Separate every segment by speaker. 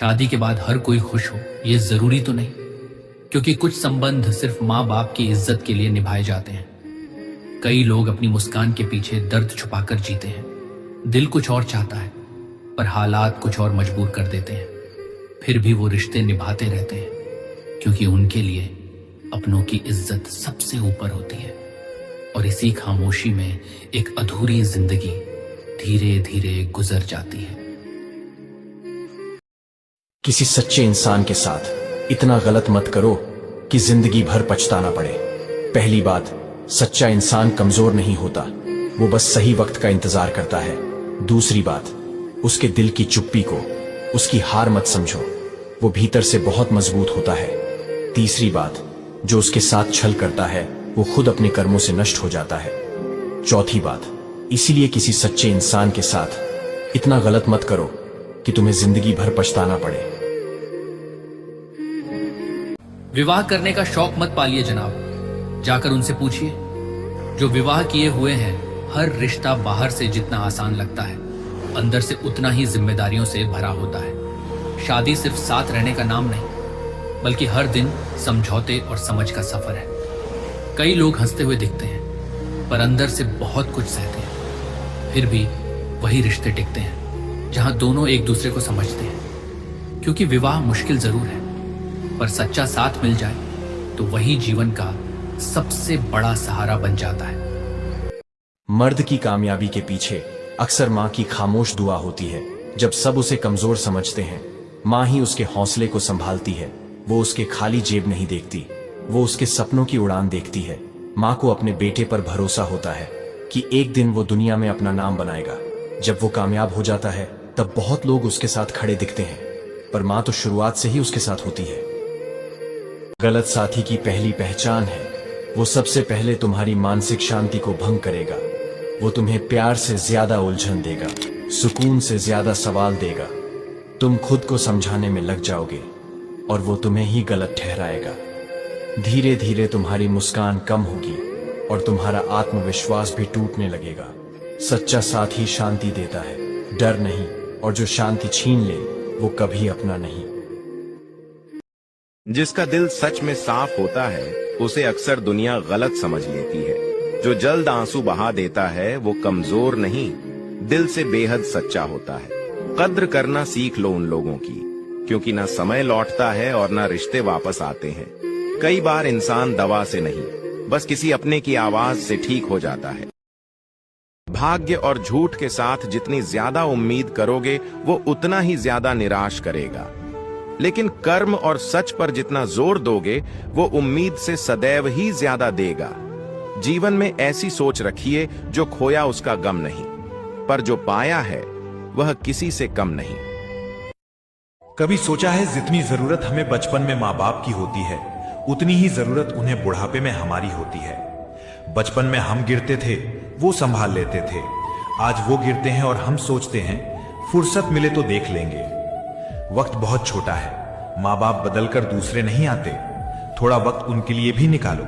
Speaker 1: शादी के बाद हर कोई खुश हो ये जरूरी तो नहीं, क्योंकि कुछ संबंध सिर्फ माँ बाप की इज्जत के लिए निभाए जाते हैं। कई लोग अपनी मुस्कान के पीछे दर्द छुपाकर जीते हैं। दिल कुछ और चाहता है पर हालात कुछ और मजबूर कर देते हैं। फिर भी वो रिश्ते निभाते रहते हैं, क्योंकि उनके लिए अपनों की इज्जत सबसे ऊपर होती है। और इसी खामोशी में एक अधूरी जिंदगी धीरे धीरे गुजर जाती है।
Speaker 2: किसी सच्चे इंसान के साथ इतना गलत मत करो कि जिंदगी भर पछताना पड़े। पहली बात, सच्चा इंसान कमजोर नहीं होता, वो बस सही वक्त का इंतजार करता है। दूसरी बात, उसके दिल की चुप्पी को उसकी हार मत समझो, वो भीतर से बहुत मजबूत होता है। तीसरी बात, जो उसके साथ छल करता है वो खुद अपने कर्मों से नष्ट हो जाता है। चौथी बात, इसीलिए किसी सच्चे इंसान के साथ इतना गलत मत करो कि तुम्हें जिंदगी भर पछताना पड़े।
Speaker 1: विवाह करने का शौक मत पालिए जनाब, जाकर उनसे पूछिए। जो विवाह किए हुए हैं, हर रिश्ता बाहर से जितना आसान लगता है, अंदर से उतना ही जिम्मेदारियों से भरा होता है। शादी सिर्फ साथ रहने का नाम नहीं, बल्कि हर दिन समझौते और समझ का सफर है। कई लोग हंसते हुए दिखते हैं पर अंदर से बहुत कुछ सहते हैं। फिर भी वही रिश्ते टिकते हैं जहां दोनों एक दूसरे को समझते हैं। क्योंकि विवाह मुश्किल जरूर है, पर सच्चा साथ मिल जाए तो वही जीवन का सबसे बड़ा सहारा बन जाता है।
Speaker 2: मर्द की कामयाबी के पीछे अक्सर माँ की खामोश दुआ होती है। जब सब उसे कमजोर समझते हैं, माँ ही उसके हौसले को संभालती है। वो उसके खाली जेब नहीं देखती, वो उसके सपनों की उड़ान देखती है। माँ को अपने बेटे पर भरोसा होता है कि एक दिन वो दुनिया में अपना नाम बनाएगा। जब वो कामयाब हो जाता है तब बहुत लोग उसके साथ खड़े दिखते हैं, पर माँ तो शुरुआत से ही उसके साथ होती है। गलत साथी की पहली पहचान है, वो सबसे पहले तुम्हारी मानसिक शांति को भंग करेगा। वो तुम्हें प्यार से ज्यादा उलझन देगा, सुकून से ज्यादा सवाल देगा। तुम खुद को समझाने में लग जाओगे और वो तुम्हें ही गलत ठहराएगा। धीरे धीरे तुम्हारी मुस्कान कम होगी और तुम्हारा आत्मविश्वास भी टूटने लगेगा। सच्चा साथ ही शांति देता है, डर नहीं, और जो शांति छीन ले वो कभी अपना नहीं।
Speaker 3: जिसका दिल सच में साफ होता है उसे अक्सर दुनिया गलत समझ लेती है। जो जल्द आंसू बहा देता है वो कमजोर नहीं, दिल से बेहद सच्चा होता है। कद्र करना सीख लो उन लोगों की, क्योंकि ना समय लौटता है और ना रिश्ते वापस आते हैं। कई बार इंसान दवा से नहीं, बस किसी अपने की आवाज से ठीक हो जाता है। भाग्य और झूठ के साथ जितनी ज्यादा उम्मीद करोगे वो उतना ही ज्यादा निराश करेगा। लेकिन कर्म और सच पर जितना जोर दोगे वो उम्मीद से सदैव ही ज्यादा देगा। जीवन में ऐसी सोच रखिए, जो खोया उसका गम नहीं, पर जो पाया है वह किसी से कम नहीं।
Speaker 4: कभी सोचा है जितनी जरूरत हमें बचपन में माँ बाप की होती है, उतनी ही जरूरत उन्हें बुढ़ापे में हमारी होती है। बचपन में हम गिरते थे, वो संभाल लेते थे। आज वो गिरते हैं और हम सोचते हैं फुर्सत मिले तो देख लेंगे। वक्त बहुत छोटा है, माँ बाप बदलकर दूसरे नहीं आते। थोड़ा वक्त उनके लिए भी निकालो,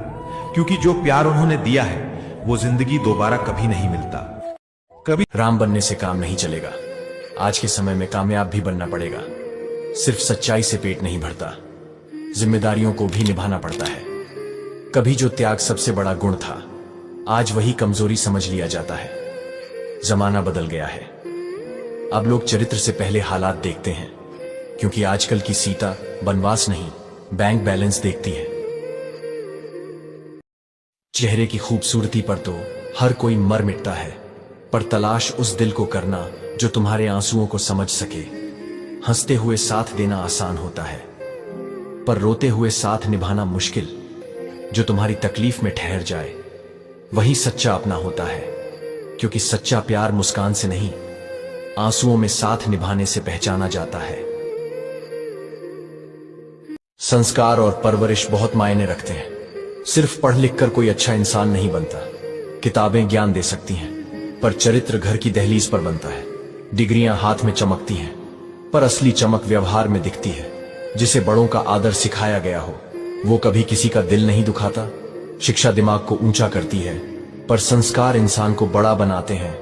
Speaker 4: क्योंकि जो प्यार उन्होंने दिया है वो जिंदगी दोबारा कभी नहीं मिलता। कभी
Speaker 2: राम बनने से काम नहीं चलेगा, आज के समय में कामयाब भी बनना पड़ेगा। सिर्फ सच्चाई से पेट नहीं भरता, जिम्मेदारियों को भी निभाना पड़ता है। कभी जो त्याग सबसे बड़ा गुण था, आज वही कमजोरी समझ लिया जाता है। जमाना बदल गया है, अब लोग चरित्र से पहले हालात देखते हैं, क्योंकि आजकल की सीता बनवास नहीं, बैंक बैलेंस देखती है। चेहरे की खूबसूरती पर तो हर कोई मर मिटता है, पर तलाश उस दिल को करना जो तुम्हारे आंसुओं को समझ सके। हंसते हुए साथ देना आसान होता है, पर रोते हुए साथ निभाना मुश्किल। जो तुम्हारी तकलीफ में ठहर जाए वही सच्चा अपना होता है, क्योंकि सच्चा प्यार मुस्कान से नहीं, आंसुओं में साथ निभाने से पहचाना जाता है। संस्कार और परवरिश बहुत मायने रखते हैं। सिर्फ पढ़ लिख कर कोई अच्छा इंसान नहीं बनता। किताबें ज्ञान दे सकती हैं, पर चरित्र घर की दहलीज पर बनता है। डिग्रियां हाथ में चमकती हैं, पर असली चमक व्यवहार में दिखती है। जिसे बड़ों का आदर सिखाया गया हो वो कभी किसी का दिल नहीं दुखाता। शिक्षा दिमाग को ऊंचा करती है, पर संस्कार इंसान को बड़ा बनाते हैं।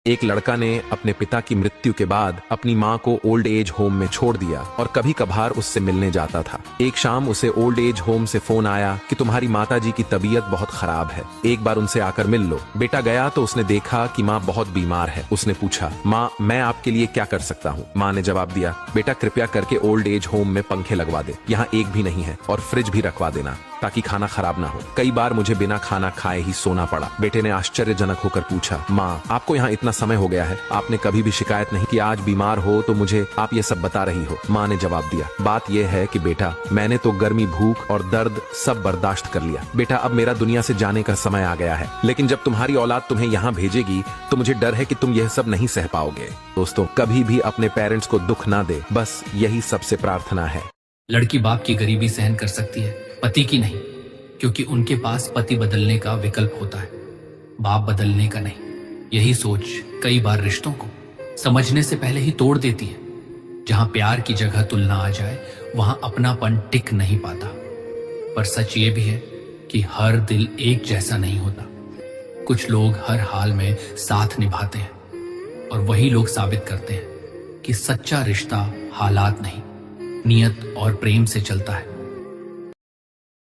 Speaker 3: एक लड़का ने अपने पिता की मृत्यु के बाद अपनी माँ को ओल्ड एज होम में छोड़ दिया और कभी कभार उससे मिलने जाता था। एक शाम उसे ओल्ड एज होम से फोन आया कि तुम्हारी माताजी की तबीयत बहुत खराब है, एक बार उनसे आकर मिल लो। बेटा गया तो उसने देखा कि माँ बहुत बीमार है। उसने पूछा, माँ मैं आपके लिए क्या कर सकता हूँ? माँ ने जवाब दिया, बेटा कृपया करके ओल्ड एज होम में पंखे लगवा दे, यहाँ एक भी नहीं है, और फ्रिज भी रखवा देना ताकि खाना खराब ना हो। कई बार मुझे बिना खाना खाए ही सोना पड़ा। बेटे ने आश्चर्यजनक होकर पूछा, माँ आपको यहाँ इतना समय हो गया है, आपने कभी भी शिकायत नहीं की, आज बीमार हो तो मुझे आप ये सब बता रही हो। माँ ने जवाब दिया, बात यह है कि बेटा मैंने तो गर्मी, भूख और दर्द सब बर्दाश्त कर लिया। बेटा अब मेरा दुनिया से जाने का समय आ गया है, लेकिन जब तुम्हारी औलाद तुम्हें यहाँ भेजेगी तो मुझे डर है कि तुम यह सब नहीं सह पाओगे। दोस्तों कभी भी अपने पेरेंट्स को दुख ना दे, बस यही सबसे प्रार्थना है।
Speaker 1: लड़की बाप की गरीबी सहन कर सकती है, पति की नहीं, क्योंकि उनके पास पति बदलने का विकल्प होता है, बाप बदलने का नहीं। यही सोच कई बार रिश्तों को समझने से पहले ही तोड़ देती है। जहां प्यार की जगह तुलना आ जाए वहां अपनापन टिक नहीं पाता। पर सच ये भी है कि हर दिल एक जैसा नहीं होता। कुछ लोग हर हाल में साथ निभाते हैं और वही लोग साबित करते हैं कि सच्चा रिश्ता हालात नहीं, नियत और प्रेम से चलता है।